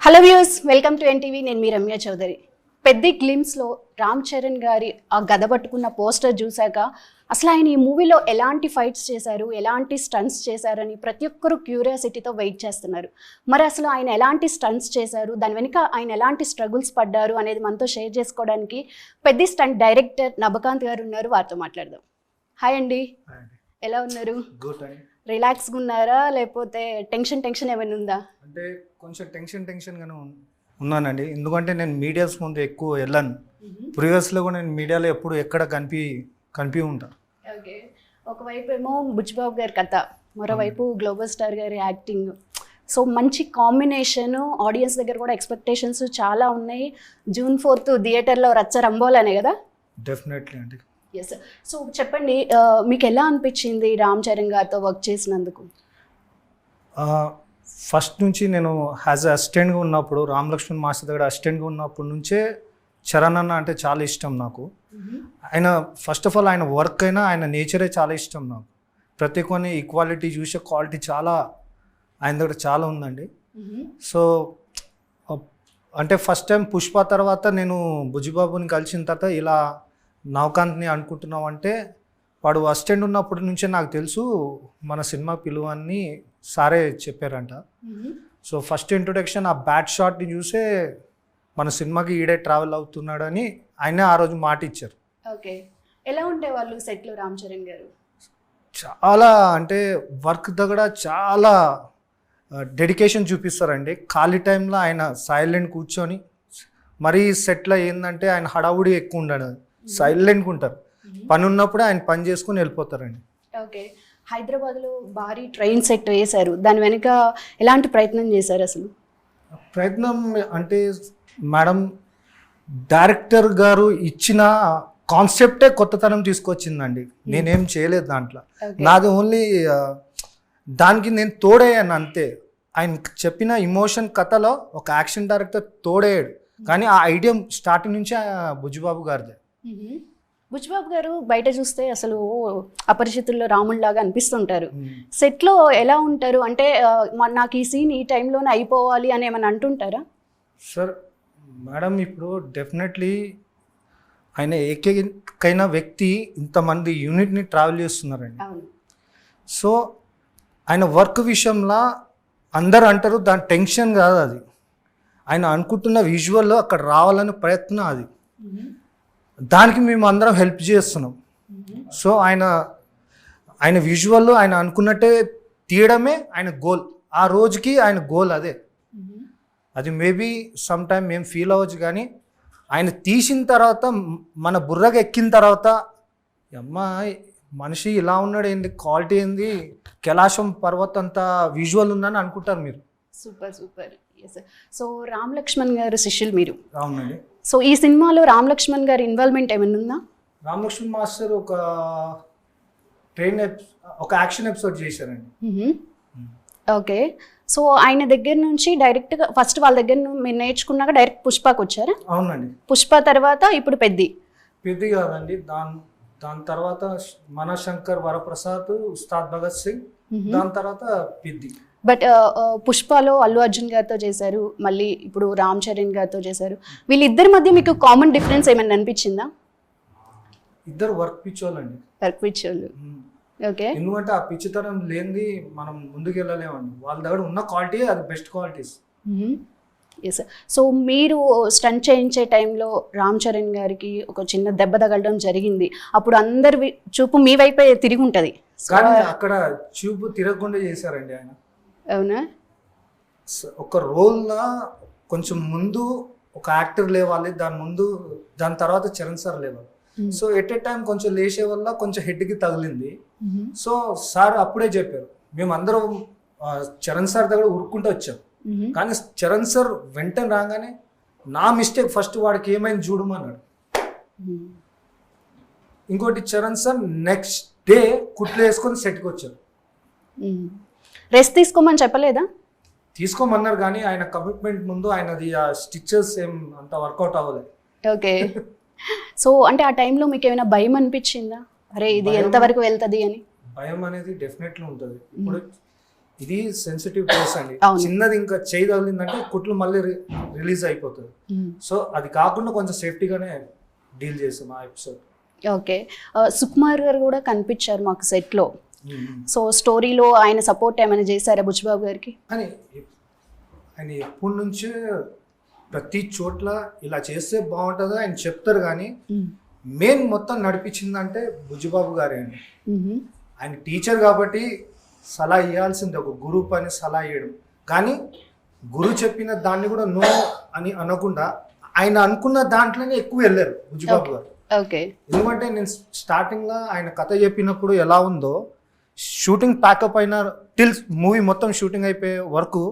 Hello views, welcome to NTV. నేను మీ రమ్య చౌదరి. పెద్ద గ్లిమ్స్లో రామ్ చరణ్ గారి ఆ గద పట్టుకున్న పోస్టర్ చూశాక అసలు ఆయన ఈ మూవీలో ఎలాంటి ఫైట్స్ చేశారు, ఎలాంటి స్టంట్స్ చేశారని ప్రతి ఒక్కరు క్యూరియాసిటీతో వెయిట్ చేస్తున్నారు. మరి అసలు ఆయన ఎలాంటి స్టంట్స్ చేశారు, దాని వెనుక ఆయన ఎలాంటి స్ట్రగుల్స్ పడ్డారు అనేది మనతో షేర్ చేసుకోవడానికి పెద్ద స్టంట్ డైరెక్టర్ నభకాంత్ గారు ఉన్నారు. వారితో మాట్లాడదాం. హాయ్ అండి, ఎలా ఉన్నారు? రిలాక్స్గా ఉన్నారా లేకపోతే టెన్షన్ ఏమైనా ఉందా? అంటే కొంచెం టెన్షన్గానే ఉన్నానండి. ఎందుకంటే నేను మీడియాస్ ముందు ఎక్కువ వెళ్ళాను. ప్రీవియస్లో కూడా నేను మీడియాలో ఎప్పుడు ఎక్కడ కనిపి ఉంటాను. ఓకే, ఒకవైపు ఏమో బుచ్చిబాబు గారి కథ, మరోవైపు గ్లోబల్ స్టార్ గారి యాక్టింగ్. సో మంచి కాంబినేషన్. ఆడియన్స్ దగ్గర కూడా ఎక్స్పెక్టేషన్స్ చాలా ఉన్నాయి. June 4th థియేటర్లో రచ్చ రంబోలనే కదా? డెఫినెట్లీ అండి. ఎస్. సో చెప్పండి, మీకు ఎలా అనిపించింది రామ్ చరణ్ గారితో వర్క్ చేసినందుకు? ఫస్ట్ నుంచి నేను యాజ్ అసిస్టెంట్గా ఉన్నప్పుడు, రామ్ లక్ష్మణ్ మాస్టర్ దగ్గర అసిస్టెంట్గా ఉన్నప్పటి నుంచే చరణ్ అన్న అంటే చాలా ఇష్టం నాకు. ఆయన ఫస్ట్ ఆఫ్ ఆల్ ఆయన వర్క్ అయినా ఆయన నేచరే చాలా ఇష్టం నాకు. ప్రతి కొన్ని ఈక్వాలిటీ చూసే క్వాలిటీ చాలా ఆయన దగ్గర చాలా ఉందండి. సో అంటే ఫస్ట్ టైం పుష్ప తర్వాత నేను బుజ్జిబాబుని కలిసిన తర్వాత ఇలా నవకాంత్ని అనుకుంటున్నాం అంటే, వాడు అసిస్టెంట్ ఉన్నప్పటి నుంచే నాకు తెలుసు మన సినిమా పిలువని సారే చెప్పారంట. సో ఫస్ట్ ఇంట్రొడక్షన్ ఆ బ్యాట్ షాట్ని చూసే మన సినిమాకి ఈడే ట్రావెల్ అవుతున్నాడని ఆయనే ఆ రోజు మాట ఇచ్చారు. ఓకే, ఎలా ఉండేవాళ్ళు సెట్లో రామ్ చరణ్ గారు? చాలా అంటే వర్క్ దగ్గర చాలా డెడికేషన్ చూపిస్తారండి. ఖాళీ టైంలో ఆయన సైలెంట్ కూర్చొని, మరీ సెట్లో ఏంటంటే ఆయన హడావుడి ఎక్కువ ఉండడు, సైలెంట్గా ఉంటారు. పని ఉన్నప్పుడే ఆయన పని చేసుకుని వెళ్ళిపోతారండి. ఓకే, హైదరాబాద్లో భారీ ట్రైన్ సెట్ వేశారు. దాని వెనుక ఎలాంటి ప్రయత్నం చేశారు అసలు? ప్రయత్నం అంటే మేడం, డైరెక్టర్ గారు ఇచ్చిన కాన్సెప్టే కొత్తతనం తీసుకొచ్చిందండి. నేనేం చేయలేదు దాంట్లో. నాది ఓన్లీ దానికి నేను తోడయ్యాను అంతే. ఆయన చెప్పిన ఇమోషన్ కథలో ఒక యాక్షన్ డైరెక్టర్ తోడయ్యాడు, కానీ ఆ ఐడియా స్టార్టింగ్ నుంచి బుజ్జిబాబు గారిదే. బుజ్జిబాబు గారు బయట చూస్తే అసలు అపరిచితుల్లో రాముళ్లాగా అనిపిస్తుంటారు. సెట్లో ఎలా ఉంటారు అంటే, నాకు ఈ సీన్ ఈ టైంలోనే అయిపోవాలి అని ఏమైనా అంటుంటారా? సార్ మేడం, ఇప్పుడు డెఫినెట్లీ ఆయన ఏకైన వ్యక్తి ఇంతమంది యూనిట్ని ట్రావెల్ చేస్తున్నారండి. సో ఆయన వర్క్ విషయంలో అందరు అంటారు దాని టెన్షన్ కాదు, అది ఆయన అనుకుంటున్న విజువల్ అక్కడ రావాలనే ప్రయత్నం అది. దానికి మేము అందరం హెల్ప్ చేస్తున్నాం. సో ఆయన విజువల్ ఆయన అనుకున్నట్టే తీయడమే ఆయన గోల్. ఆ రోజుకి ఆయన గోల్ అదే. అది మేబీ సమ్ టైమ్ మేము ఫీల్ అవ్వచ్చు, కానీ ఆయన తీసిన తర్వాత మన బుర్రగా ఎక్కిన తర్వాత అమ్మా మనిషి ఇలా ఉన్నాడు ఏంది, క్వాలిటీ ఏంది, కైలాసం పర్వతం అంత విజువల్ ఉందని అనుకుంటారు మీరు. Super super. Yes. So Ram Lakshman గారు శిష్యులు మీరు. అవునండి. సో ఈ సినిమాలో రామ్ లక్ష్మణ్ గారి ఇన్వాల్వ్మెంట్ ఏమైనా ఉందా? రామ్ లక్ష్మణ్ మాస్టర్ ఒక యాక్షన్ ఎపిసోడ్ చేశారండి. ఓకే, సో ఆయన దగ్గర నుంచి డైరెక్ట్గా ఫస్ట్ వాళ్ళ దగ్గర మీరు నేర్చుకున్నాక డైరెక్ట్ పుష్పకి వచ్చారా? అవునండి. పుష్ప తర్వాత ఇప్పుడు పెద్ది కాదండి, దాని తర్వాత మనశంకర్ వరప్రసాద్, ఉస్తాద్ భగత్ సింగ్, దాని తర్వాత పెద్ది. బట్ పుష్పలో అల్లు అర్జున్ గారితో చేశారు, మళ్ళీ ఇప్పుడు రామ్ చరణ్ గారితో చేశారు. వీళ్ళిద్దరి మధ్య మీకు కామన్ డిఫరెన్స్ ఏమైనా అనిపించిందా? ఇద్దరు వర్క్ పిచ్చోళ్ళండి. వర్క్ పిచ్చోళ్ళు. ఓకే, ఎందుకంటే ఆ పిచ్చితనం లేనిది మనం ముందుకు వెళ్ళలేమండి. వాళ్ళ దగ్గర ఉన్న క్వాలిటీ అది బెస్ట్ క్వాలిటీస్. ఎస్. సో మీరు స్టంట్ చేయించే టైంలో రామ్ చరణ్ గారికి ఒక చిన్న దెబ్బ తగలడం జరిగింది. అప్పుడు అందరి చూపు మీ వైపే తిరిగి ఉంటుంది, కానీ అక్కడ చూపు తిరగకుండా చేశారండి ఆయన. అవునా? ఒక రోల్లా కొంచెం ముందు ఒక యాక్టర్ లేవాలి, దాని తర్వాత చరణ్ సార్ లేవాలి. సో ఎట్ ఏ టైం కొంచెం లేచే వల్ల కొంచెం హెడ్కి తగిలింది. సో సార్ అప్పుడే చెప్పారు, మేమందరం చరణ్ సార్ దగ్గర ఉరుక్కుంటూ వచ్చాం. కానీ చరణ్ సార్ వెంటనే రాగానే నా మిస్టేక్ ఫస్ట్ వాడికి ఏమైంది చూడమన్నాడు. ఇంకోటి చరణ్ సార్ నెక్స్ట్ డే కుట్లు వేసుకొని సెట్కి వచ్చారు. రెస్ట్ తీసుకోమని చెప్పలేదా? తీసుకోమన్నారు, కానీ ఆయన కమిట్మెంట్ ముందు ఆయనది ఆ స్టిచెస్ ఏం అంత వర్కౌట్ అవ్వలేదు. ఓకే, సో అంటే ఆ టైంలో మీకు ఏమైనా భయం అనిపించిందా, అరే ఇది ఎంతవరకు వెళ్తుంది అని? భయం అనేది డెఫినెట్లీ ఉంటుంది. ఇప్పుడు ఇది సెన్సిటివ్ ప్లేస్ అండి. అవును. చిన్నది ఇంకా చేయి తగిలిందంటే కుట్లు మళ్ళీ రిలీజ్ అయిపోతుంది. సో అది కాకుండా కొంచెం సేఫ్టీగానే డీల్ చేసాం ఆ ఎపిసోడ్. ఓకే. సుకుమార్ గారు కూడా కనిపించారు మాకు సెట్లో. సో స్టోరీలో ఆయన సపోర్ట్ ఏమైనా చేశారా బుచ్చిబాబు గారికి? కానీ ఆయన ఎప్పటి నుంచే ప్రతి చోట్ల ఇలా చేస్తే బాగుంటుందో ఆయన చెప్తారు, కానీ మెయిన్ మొత్తం నడిపించిందంటే బుజ్జిబాబు గారే అండి. ఆయన టీచర్ కాబట్టి సలహా ఇవ్వాల్సింది, ఒక గురువు పని సలహా ఇవ్వడం. కానీ గురువు చెప్పిన దాన్ని కూడా నో అని అనకుండా ఆయన అనుకున్న దాంట్లోనే ఎక్కువ వెళ్ళారు బుజ్జిబాబు గారు. ఓకే. ఎందుకంటే నేను స్టార్టింగ్లో ఆయన కథ చెప్పినప్పుడు ఎలా ఉందో, షూటింగ్ ప్యాకప్ అయిన టిల్ మూవీ మొత్తం షూటింగ్ అయిపోయే వరకు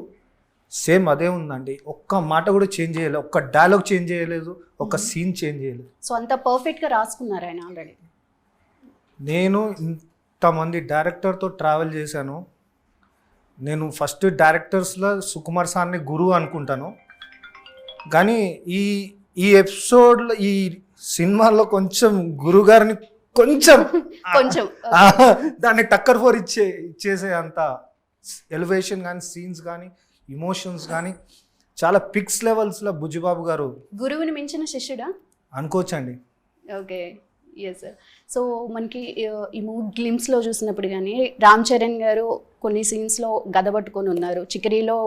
సేమ్ అదే ఉందండి. ఒక్క మాట కూడా చేంజ్ చేయలేదు, ఒక్క డైలాగ్ చేంజ్ చేయలేదు, ఒక్క సీన్ చేంజ్ చేయలేదు. సో అంత పర్ఫెక్ట్గా రాసుకున్నారు ఆయన ఆల్రెడీ. నేను ఇంతమంది డైరెక్టర్తో ట్రావెల్ చేశాను. నేను ఫస్ట్ డైరెక్టర్స్లో సుకుమార్ సార్ని గురువు అనుకుంటాను. కానీ ఈ ఎపిసోడ్లో ఈ సినిమాలో కొంచెం గురుగారిని కొంచెం దాన్ని టక్కర్ ఫోర్ ఇచ్చేసే అంత ఎలివేషన్ కానీ సీన్స్ కానీ ఇమోషన్స్ కానీ చాలా పిక్స్ లెవెల్స్లో బుజ్జిబాబు గారు గురువుని మించిన శిష్యుడా అనుకోవచ్చండి. ఓకే. Yes sir. సో మనకి ఈ మూవీ గ్లిమ్స్లో చూసినప్పుడు కానీ రామ్ చరణ్ గారు కొన్ని సీన్స్లో గద పట్టుకొని ఉన్నారు, చికరీలో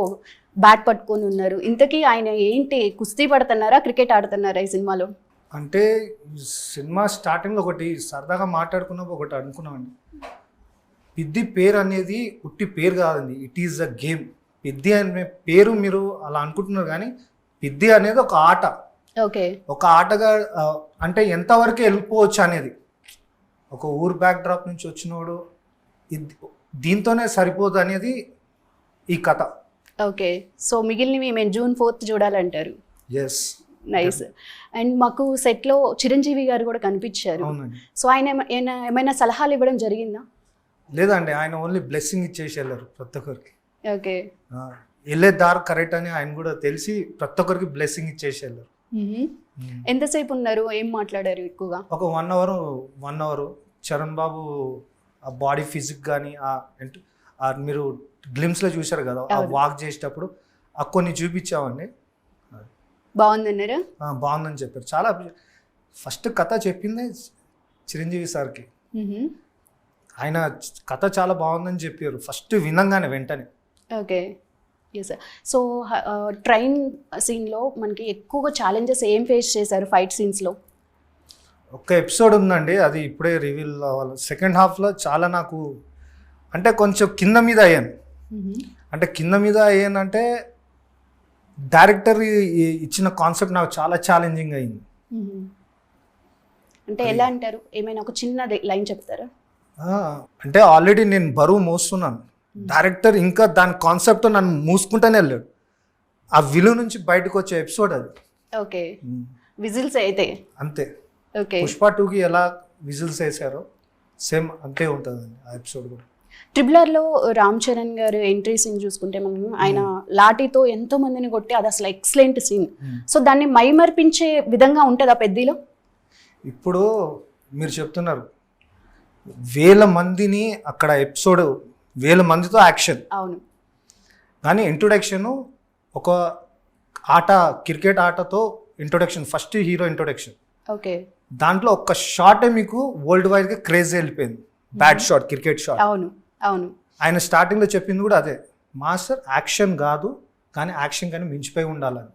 బ్యాట్ పట్టుకొని ఉన్నారు. ఇంతకీ ఆయన ఏంటి, కుస్తీ పడుతున్నారా, క్రికెట్ ఆడుతున్నారా ఈ సినిమాలో? అంటే సినిమా స్టార్టింగ్లో ఒకటి సరదాగా మాట్లాడుకున్నప్పుడు ఒకటి అనుకున్నామండి, పిద్ది పేరు అనేది ఉట్టి పేరు కాదండి, ఇట్ ఈజ్ అ గేమ్. పిద్ది అనే పేరు మీరు అలా అనుకుంటున్నారు, కానీ పిద్ది అనేది ఒక ఆట. ఓకే. ఒక ఆటగా అంటే ఎంతవరకు వెళ్ళిపోవచ్చు అనేది, ఒక ఊరు బ్యాక్ డ్రాప్ నుంచి వచ్చినోడు దీంతోనే సరిపోదు అనేది ఈ కథ. ఓకే. సో మిగిలినవి మేము June 4th చూడాలంటారు. ఎస్. నైస్. అండ్ మాకు సెట్లో చిరంజీవి గారు కూడా కనిపించారు. సో ఆయన ఏమైనా సలహాలు ఇవ్వడం జరిగిందా? లేదండి, ఆయన ఓన్లీ బ్లెస్సింగ్ ఇచ్చేసి వెళ్ళారు ప్రతి ఒక్కరికి. ఓకే. వెళ్ళే దారి కరెక్ట్ అని ఆయన కూడా తెలిసి ప్రతి ఒక్కరికి బ్లెస్సింగ్ ఇచ్చేసి వెళ్ళారు. ఎంతసేపు ఉన్నారు, ఏం మాట్లాడారు ఎక్కువగా? ఒక 1 అవర్ చరణ్ బాబు ఆ బాడీ ఫిజిక్ కానీ మీరు గ్లిమ్స్లో చూశారు కదా, ఆ వాక్ చేసేటప్పుడు కొన్ని చూపించామండి. బాగుందన్నారా? బాగుందని చెప్పారు. చాలా ఫస్ట్ కథ చెప్పిందే చిరంజీవి సార్కి. ఆయన కథ చాలా బాగుందని చెప్పారు ఫస్ట్ వినంగానే వెంటనే. ఓకే. ఎస్. సో ట్రైన్ సీన్లో మనకి ఎక్కువగా ఛాలెంజెస్ ఏం ఫేస్ చేశారు ఫైట్ సీన్స్లో? ఒక్క ఎపిసోడ్ ఉందండి, అది ఇప్పుడే రివీల్ అవ్వాలి. సెకండ్ హాఫ్లో చాలా నాకు అంటే కొంచెం కింద మీద అయ్యాను. అంటే కింద మీద అయ్యానంటే డైరెక్టర్ ఇచ్చిన కాన్సెప్ట్ నాకు చాలా ఛాలెంజింగ్ అయింది. అంటే ఎలా అంటారు, ఏమైనా ఒక చిన్న లైన్ చెప్తారా? అంటే ఆల్రెడీ నేను బరువు మోస్తున్నాను, డైరెక్టర్ ఇంకా దాని కాన్సెప్ట్ నన్ను మూసుకుంటానే వెళ్ళాడు. ఆ విలువ నుంచి బయటకు వచ్చే ఎపిసోడ్ అది. ఓకే. విజిల్స్ అయితే అంతే. ఓకే. పుష్ప 2కి ఎలా విజిల్స్ వేసారో సేమ్ అంతే ఉంటుందండి ఆ ఎపిసోడ్ కూడా. ట్రిబులర్లో రామ్ చరణ్ గారు ఎంట్రీ సీన్ చూసుకుంటే మనం ఆయన లాఠీతో ఎంతో మందిని కొట్టి అది అసలు ఎక్సలెంట్ సీన్. సో దాన్ని మైమర్పించే విధంగా ఉంటుంది ఆ పెద్దిలో. ఇప్పుడు మీరు చెప్తున్నారు 1000 మందిని అక్కడ ఎపిసోడ్ 1000 మందితో యాక్షన్. అవును. కానీ ఇంట్రొడక్షన్ ఒక ఆట, క్రికెట్ ఆటతో introduction, first hero introduction. Okay. దాంట్లో ఒక్క షాటే మీకు వరల్డ్ వైడ్గా క్రేజ్ వెళ్ళిపోయింది, బ్యాట్ షాట్, క్రికెట్ షాట్. అవును అవును. ఆయన స్టార్టింగ్లో చెప్పింది కూడా అదే, మాస్టర్ యాక్షన్ కాదు కానీ యాక్షన్ కానీ మించిపోయి ఉండాలని.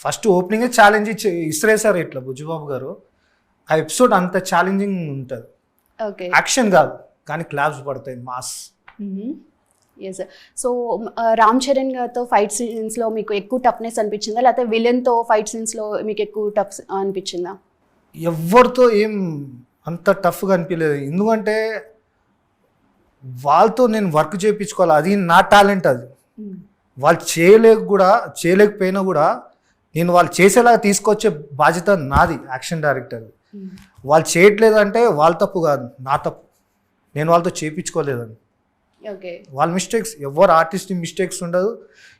ఫస్ట్ ఓపెనింగే ఛాలెంజ్ ఇసిరేసారు ఇట్లా బుజ్జిబాబు గారు. ఆ ఎపిసోడ్ అంత ఛాలెంజింగ్ ఉంటుంది. ఓకే. యాక్షన్ కాదు కానీ క్లాప్స్ పడతాయి, mass. Yes. So Ram Charan గారితో ఫైట్ సీన్స్లో మీకు ఎక్కువ టఫ్నెస్ అనిపించిందా, లేకపోతే విలన్తో ఫైట్ సీన్స్లో మీకు ఎక్కువ టఫ్ అనిపించిందా? ఎవరితో ఏం అంత టఫ్గా అనిపించలేదు, ఎందుకంటే వాళ్ళతో నేను వర్క్ చేయించుకోవాలి, అది నా టాలెంట్. అది వాళ్ళు చేయలేకపోయినా కూడా నేను వాళ్ళు చేసేలాగా తీసుకొచ్చే బాధ్యత నాది, యాక్షన్ డైరెక్టర్. వాళ్ళు చేయట్లేదంటే వాళ్ళ తప్పు కాదు, నా తప్పు, నేను వాళ్ళతో చేయించుకోలేదని. ఓకే. వాళ్ళ మిస్టేక్స్, ఎవరు ఆర్టిస్ట్ మిస్టేక్స్ ఉండదు,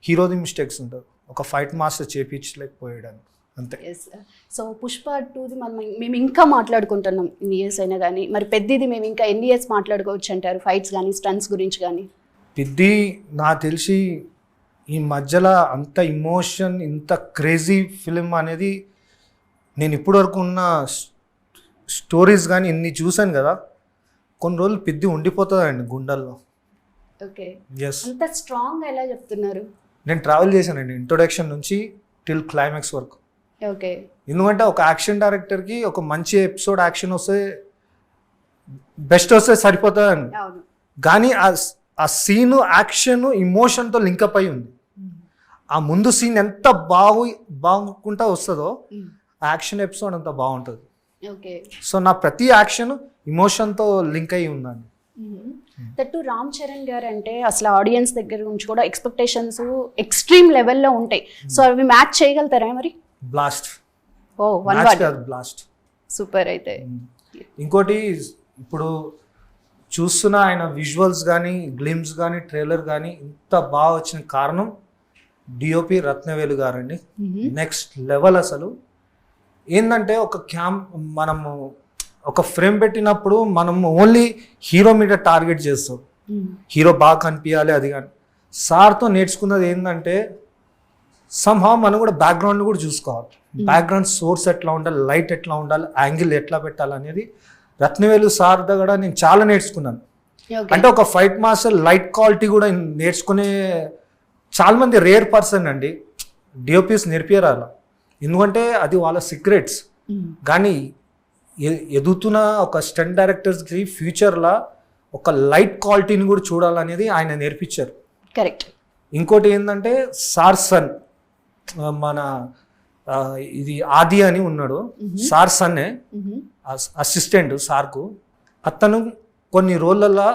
హీరోది మిస్టేక్స్ ఉండదు, ఒక ఫైట్ మాస్టర్ చేయించలేకపోయాడని అంతే. ఎస్. సో పుష్ప 2ది మేము ఇంకా మాట్లాడుకుంటున్నాం ఇన్ని ఇయర్స్ అయినా కానీ, మరి పెద్దది మేము ఇంకా ఎన్ని ఇయర్స్ మాట్లాడుకోవచ్చు అంటారు, ఫైట్స్ కానీ స్టంట్స్ గురించి కానీ? పెద్ది నాకు తెలిసి ఈ మధ్యలో అంత ఇమోషన్ ఇంత క్రేజీ ఫిలిం అనేది నేను ఇప్పటివరకు ఉన్న స్టోరీస్ కానీ ఇన్ని చూశాను కదా, కొన్ని రోజులు పెద్ది ఉండిపోతుందండి గుండెల్లో. ఓకే, ఎస్, అంత స్ట్రాంగ్ ఎలా చెప్తున్నారు? నేను ట్రావెల్ చేశానండి ఇంట్రొడక్షన్ నుంచి టిల్ క్లైమాక్స్ వరకు. ఓకే, ఎందుకంటే ఒక యాక్షన్ డైరెక్టర్కి ఒక మంచి ఎపిసోడ్ యాక్షన్ వస్తే బెస్ట్ వస్తే సరిపోతుందండి. అవును. కానీ ఆ సీను యాక్షన్ ఇమోషన్తో లింకప్ అయి ఉంది. ఆ ముందు సీన్ ఎంత బాగుంటా వస్తుందో ఆ యాక్షన్ ఎపిసోడ్ అంత బాగుంటుంది. ఓకే, సో నా ప్రతి యాక్షన్ ఇమోషన్తో లింక్ అయి ఉందండి. దట్టు రామ్ చరణ్ గారు అంటే అసలు ఆడియన్స్ దగ్గర నుంచి కూడా ఎక్స్పెక్టేషన్స్ ఎక్స్ట్రీమ్ లెవెల్లో ఉంటాయి. సో అవి మ్యాచ్ చేయగలుగుతారా మరి? బ్లాస్ట్. ఓ, వన్ వర్డ్. బ్లాస్ట్. సూపర్. అయితే ఇంకోటి ఇప్పుడు చూస్తున్న ఆయన విజువల్స్ కానీ గ్లిమ్స్ కానీ ట్రైలర్ కానీ ఇంత బాగా వచ్చిన కారణం డిఓపి రత్నవేలు గారండి. Next level. అసలు ఏంటంటే మనము ఒక ఫ్రేమ్ పెట్టినప్పుడు మనం ఓన్లీ హీరో మీద టార్గెట్ చేస్తాం, హీరో బాగా కనిపించాలి అది. కానీ సార్తో నేర్చుకున్నది ఏంటంటే సమ్హౌ మనం కూడా బ్యాక్గ్రౌండ్ కూడా చూసుకోవాలి. బ్యాక్గ్రౌండ్ సోర్స్ ఎట్లా ఉండాలి, లైట్ ఎట్లా ఉండాలి, యాంగిల్ ఎట్లా పెట్టాలి అనేది రత్నవేలు సార్ దగ్గర నేను చాలా నేర్చుకున్నాను. అంటే ఒక ఫైట్ మాస్టర్ లైట్ క్వాలిటీ కూడా నేర్చుకునే చాలా మంది రేర్ పర్సన్ అండి. డిఓపిస్ నేర్పియరు అలా, ఎందుకంటే అది వాళ్ళ సీక్రెట్స్. కానీ ఎదుగుతున్న ఒక స్టంట్ డైరెక్టర్స్కి ఫ్యూచర్లో ఒక లైట్ క్వాలిటీని కూడా చూడాలనేది ఆయన నేర్పించారు. కరెక్ట్. ఇంకోటి ఏంటంటే సార్ సన్, మన ఇది ఆది అని ఉన్నాడు, సార్ సన్నే అసిస్టెంట్ సార్కు. అతను కొన్ని రోజులలో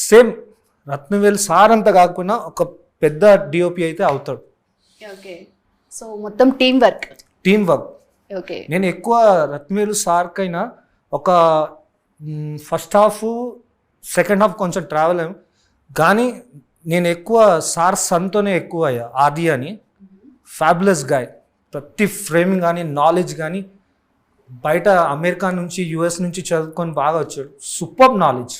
సేమ్ రత్నవేలు సార్ అంతా కాకుండా ఒక పెద్ద డిఓపి అయితే అవుతాడు. ఓకే, సో మొత్తం టీం వర్క్. ఓకే, నేను ఎక్కువ రత్నవేలు సార్కైనా ఒక ఫస్ట్ హాఫ్ సెకండ్ హాఫ్ కొంచెం ట్రావెల్ అయ్యాం, కానీ నేను ఎక్కువ సార్ సన్తోనే ఎక్కువ అయ్యా. ఆది అని ఫ్యాబులస్ గాయ్, ప్రతి ఫ్రేమింగ్ కానీ నాలెడ్జ్ కానీ బయట అమెరికా నుంచి యుఎస్ నుంచి చదువుకొని బాగా వచ్చాడు. Super knowledge.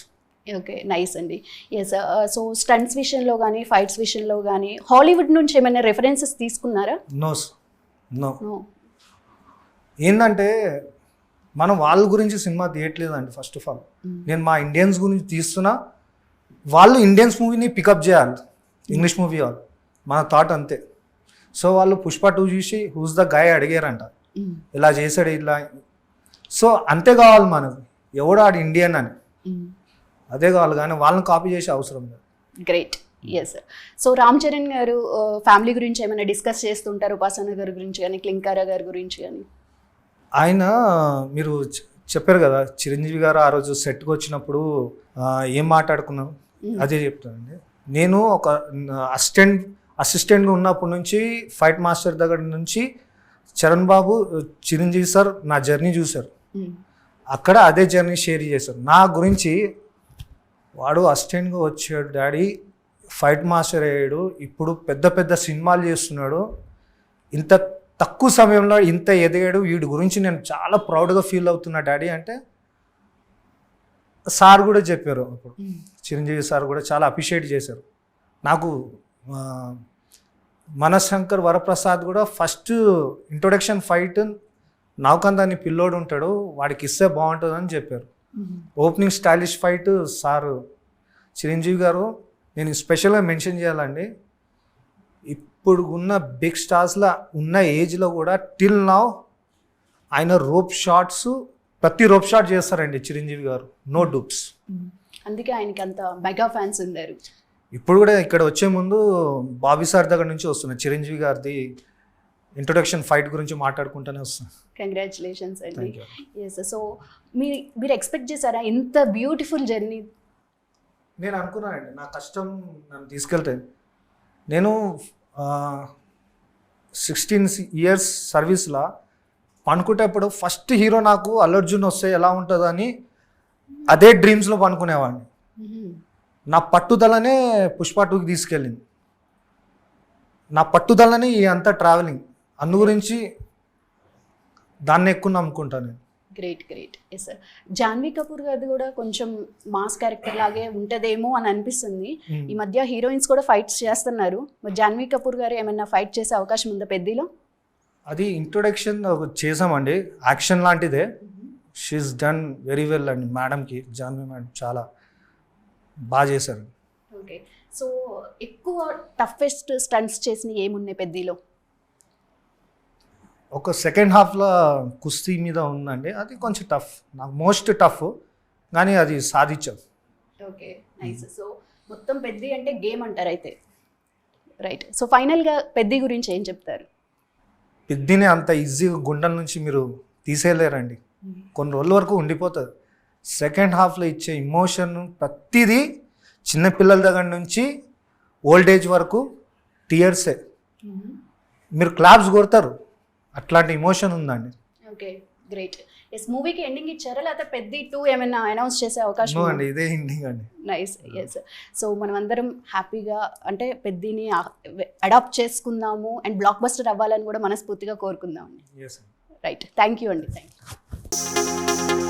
ఓకే, నైస్ అండి. ఎస్, సో స్టంట్స్ విషయంలో కానీ ఫైట్స్ విషయంలో కానీ హాలీవుడ్ నుంచి ఏమైనా రెఫరెన్సెస్ తీసుకున్నారా? నో. ఏంటంటే మనం వాళ్ళ గురించి సినిమా తీయట్లేదండి. ఫస్ట్ ఆఫ్ ఆల్ నేను మా ఇండియన్స్ గురించి తీస్తున్నా. వాళ్ళు ఇండియన్స్ మూవీని పికప్ చేయాలి, ఇంగ్లీష్ మూవీ వాళ్ళు. మన థాట్ అంతే. సో వాళ్ళు పుష్ప 2 చూసి హూస్ ద గాయ్ అడిగారంట, ఇలా చేశాడు ఇలా. సో అంతే కావాలి మనకు, ఎవడు ఆడు ఇండియన్ అని అదే కావాలి, కానీ వాళ్ళని కాపీ చేసే అవసరం లేదు. Great. Yes, so Ram Charan గారు ఫ్యామిలీ గురించి ఏమైనా డిస్కస్ చేస్తుంటారు? ఉపాసన గారి గురించి కానీ క్లింకారా గారి గురించి కానీ? ఆయన మీరు చెప్పారు కదా, చిరంజీవి గారు ఆ రోజు సెట్కి వచ్చినప్పుడు ఏం మాట్లాడుకున్నాం అదే చెప్తానండి. నేను ఒక అసిస్టెంట్గా ఉన్నప్పటి నుంచి ఫైట్ మాస్టర్ దగ్గర నుంచి చరణ్ బాబు, చిరంజీవి సార్ నా జర్నీ చూశారు. అక్కడ అదే జర్నీ షేర్ చేశారు నా గురించి. వాడు అసిస్టెంట్గా వచ్చాడు డాడీ, ఫైట్ మాస్టర్ అయ్యాడు, ఇప్పుడు పెద్ద పెద్ద సినిమాలు చేస్తున్నాడు, ఇంత తక్కువ సమయంలో ఇంత ఎదిగాడు, వీడి గురించి నేను చాలా ప్రౌడ్గా ఫీల్ అవుతున్నా డాడీ అంటే సార్ కూడా చెప్పారు. అప్పుడు చిరంజీవి సార్ కూడా చాలా అప్రిషియేట్ చేశారు. నాకు మనశంకర్ వరప్రసాద్ కూడా ఫస్ట్ ఇంట్రొడక్షన్ ఫైట్ నౌకంత్ అని పిల్లోడు ఉంటాడు, వాడికి ఇస్తే బాగుంటుందని చెప్పారు. Opening stylish fight sir Chiranjeevi గారు. నేను స్పెషల్గా మెన్షన్ చేయాలండి, ఇప్పుడు ఉన్న బిగ్ స్టార్స్లో ఉన్న ఏజ్లో కూడా టిల్ నౌ ఆయన ప్రతి రోప్ షాట్ చేస్తారండి చిరంజీవి గారు, నో డూప్స్. అందుకే ఆయనకి అంత మెగా ఫ్యాన్స్ ఉన్నారు. ఇప్పుడు కూడా ఇక్కడ వచ్చే ముందు బాబీ సార్ దగ్గర నుంచి వస్తున్నారు చిరంజీవి గారిది ఇంట్రొడక్షన్ ఫైట్ గురించి మాట్లాడుకుంటూనే వస్తున్నాను. కంగ్రాచులేషన్స్ అండి. ఎస్, సో మీరు ఎక్స్పెక్ట్ చేశారా ఇంత బ్యూటిఫుల్ జర్నీ? నేను అనుకున్నానండి, నా కష్టం నన్ను తీసుకెళ్తాను. నేను 16 years సర్వీస్లో పనుకునేటప్పుడు ఫస్ట్ హీరో నాకు అల్లు అర్జున్ వస్తే ఎలా ఉంటుందని అదే డ్రీమ్స్లో పనుకునేవాడిని. నా పట్టుదలనే పుష్ప 2కి తీసుకెళ్ళింది, నా పట్టుదలనే ఈ అంతా ట్రావెలింగ్. అందు గురించి దాన్ని ఎక్కువ నమ్ముకుంటాను నేను. Great great yes sir. Janhvi Kapoor గారిది కూడా కొంచెం మాస్ క్యారెక్టర్ లాగే ఉంటుందేమో అని అనిపిస్తుంది. ఈ మధ్య హీరోయిన్స్ కూడా ఫైట్స్ చేస్తున్నారు. మరి జాన్వీ కపూర్ గారు ఏమైనా ఫైట్ చేసే అవకాశం ఉందా పెద్దిలో? అది ఇంట్రొడక్షన్ చేసామండి, యాక్షన్ లాంటిదే. షీఈస్ డన్ వెరీ వెల్ అండి. మేడంకి, జాన్వీ మేడం చాలా బాగా చేశారు. ఓకే, సో ఎక్కువ టఫెస్ట్ స్టంట్స్ చేసిన ఏమున్నాయి పెద్దిలో? ఒక సెకండ్ హాఫ్లో కుస్తీ మీద ఉందండి, అది కొంచెం టఫ్, నాకు మోస్ట్ టఫ్, కానీ అది సాధించాం. Okay nice. సో మొత్తం పెద్ది అంటే గేమ్ అంటారు అయితే, రైట్. సో ఫైనల్గా పెద్ది గురించి ఏం చెప్తారు? పెద్దిని అంత ఈజీగా గుండెల నుంచి మీరు తీసేయలేరండి, కొన్ని రోజుల వరకు ఉండిపోతుంది. సెకండ్ హాఫ్లో ఇచ్చే ఇమోషన్ ప్రతిదీ చిన్నపిల్లల దగ్గర నుంచి ఓల్డ్ ఏజ్ వరకు టీయర్సే, మీరు క్లాప్స్ కొడతారు, అట్లాంటి ఇమోషన్ ఉందండి. Okay great. ఎస్, మూవీకి ఎండింగ్ ఇచ్చారా లేకపోతే పెద్ది 2 ఏమైనా అనౌన్స్ చేసే అవకాశం నో ఉందా? అండి, ఇదే ఎండింగ్ అండి. నైస్. ఎస్, సో మనం అందరం హ్యాపీగా అంటే పెద్దిని అడాప్ట్ చేసుకుందాము అండ్ బ్లాక్ బస్టర్ అవ్వాలని కూడా మనస్ఫూర్తిగా కోరుకుందాం. ఎస్. రైట్, థ్యాంక్ యూ అండి, థ్యాంక్ యూ.